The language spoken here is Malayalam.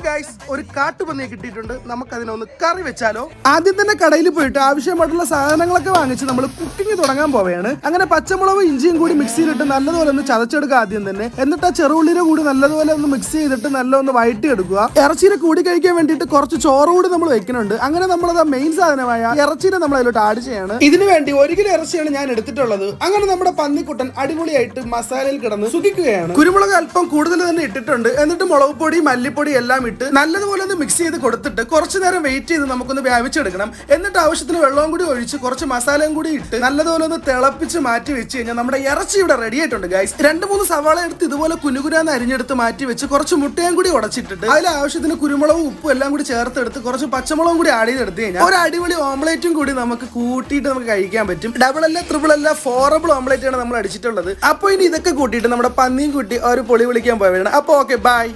ഗൈസ് ഒരു കാട്ടുപന്നിയെ കിട്ടിയിട്ടുണ്ട്. നമുക്കതിനൊന്ന് കറി വെച്ചാലോ? ആദ്യം തന്നെ കടയിൽ പോയിട്ട് ആവശ്യമായിട്ടുള്ള സാധനങ്ങളൊക്കെ വാങ്ങിച്ച് നമ്മൾ കുക്കിംഗ് തുടങ്ങാൻ പോവുകയാണ്. അങ്ങനെ പച്ചമുളകും ഇഞ്ചിയും കൂടി മിക്സിയിലിട്ട് നല്ലതുപോലെ ഒന്ന് ചതച്ചെടുക്കുക ആദ്യം തന്നെ. എന്നിട്ട് ആ ചെറുള്ളിയുടെ കൂടി നല്ലതുപോലെ ഒന്ന് മിക്സ് ചെയ്തിട്ട് നല്ലൊന്ന് വഴറ്റി എടുക്കുക. ഇറച്ചിനെ കൂടി കഴിക്കാൻ വേണ്ടിയിട്ട് കുറച്ച് ചോറ് കൂടി നമ്മൾ വെക്കുന്നുണ്ട്. അങ്ങനെ നമ്മളത് മെയിൻ സാധനമായ ഇറച്ചിനെ നമ്മൾ അതിലോട്ട് ആഡ് ചെയ്യാണ്. ഇതിനു വേണ്ടി 1 കിലോ ഇറച്ചിയാണ് ഞാൻ എടുത്തിട്ടുള്ളത്. അങ്ങനെ നമ്മുടെ പന്നിക്കുട്ടൻ അടിപൊളിയായിട്ട് മസാലയിൽ കിടന്ന് സുഖിക്കുകയാണ്. കുരുമുളക് അല്പം കൂടുതൽ തന്നെ ഇട്ടിട്ടുണ്ട്. എന്നിട്ട് മുളക് പൊടി മല്ലിപ്പൊടി എല്ലാം ഇട്ട് നല്ലതുപോലെ ഒന്ന് മിക്സ് ചെയ്ത് കൊടുത്തിട്ട് കുറച്ചു നേരം വെയിറ്റ് ചെയ്ത് നമുക്കൊന്ന് വേവിച്ചെടുക്കണം. എന്നിട്ട് ആവശ്യത്തിന് വെള്ളവും കൂടി ഒഴിച്ച് കുറച്ച് മസാലയും കൂടി ഇട്ട് നല്ലതുപോലെ ഒന്ന് തിളപ്പിച്ച് മാറ്റി വെച്ച് കഴിഞ്ഞാൽ നമ്മുടെ ഇറച്ചി ഇവിടെ റെഡി ആയിട്ടുണ്ട് ഗൈസ്. 2-3 സവാള എടുത്ത് ഇതുപോലെ കുനുകുരാന്ന് അരിഞ്ഞെടുത്ത് മാറ്റി വെച്ച് കുറച്ച് മുട്ടയും കൂടി ഉടച്ചിട്ടിട്ട് അതിൽ ആവശ്യത്തിന് കുരുമുളകും ഉപ്പും എല്ലാം കൂടി ചേർത്തെടുത്ത് കുറച്ച് പച്ചമുളകും കൂടി ആഡ് ചെയ്തെടുത്ത് കഴിഞ്ഞാൽ ഒരു അടിപൊളി ഓംലേറ്റും കൂടി നമുക്ക് കൂട്ടിയിട്ട് നമുക്ക് കഴിക്കാൻ പറ്റും. ഡബിൾ അല്ല, ട്രിപ്പിൾ അല്ല, 4 ഓംലേറ്റ് ആണ് നമ്മൾ അടിച്ചിട്ടുള്ളത്. അപ്പോൾ ഇനി ഇതൊക്കെ കൂട്ടിയിട്ട് നമ്മുടെ പന്നിയും കൂട്ടി ഒരു പൊളി വിളിക്കാൻ പോവുകയാണ്. അപ്പോൾ ഓക്കെ, ബൈ.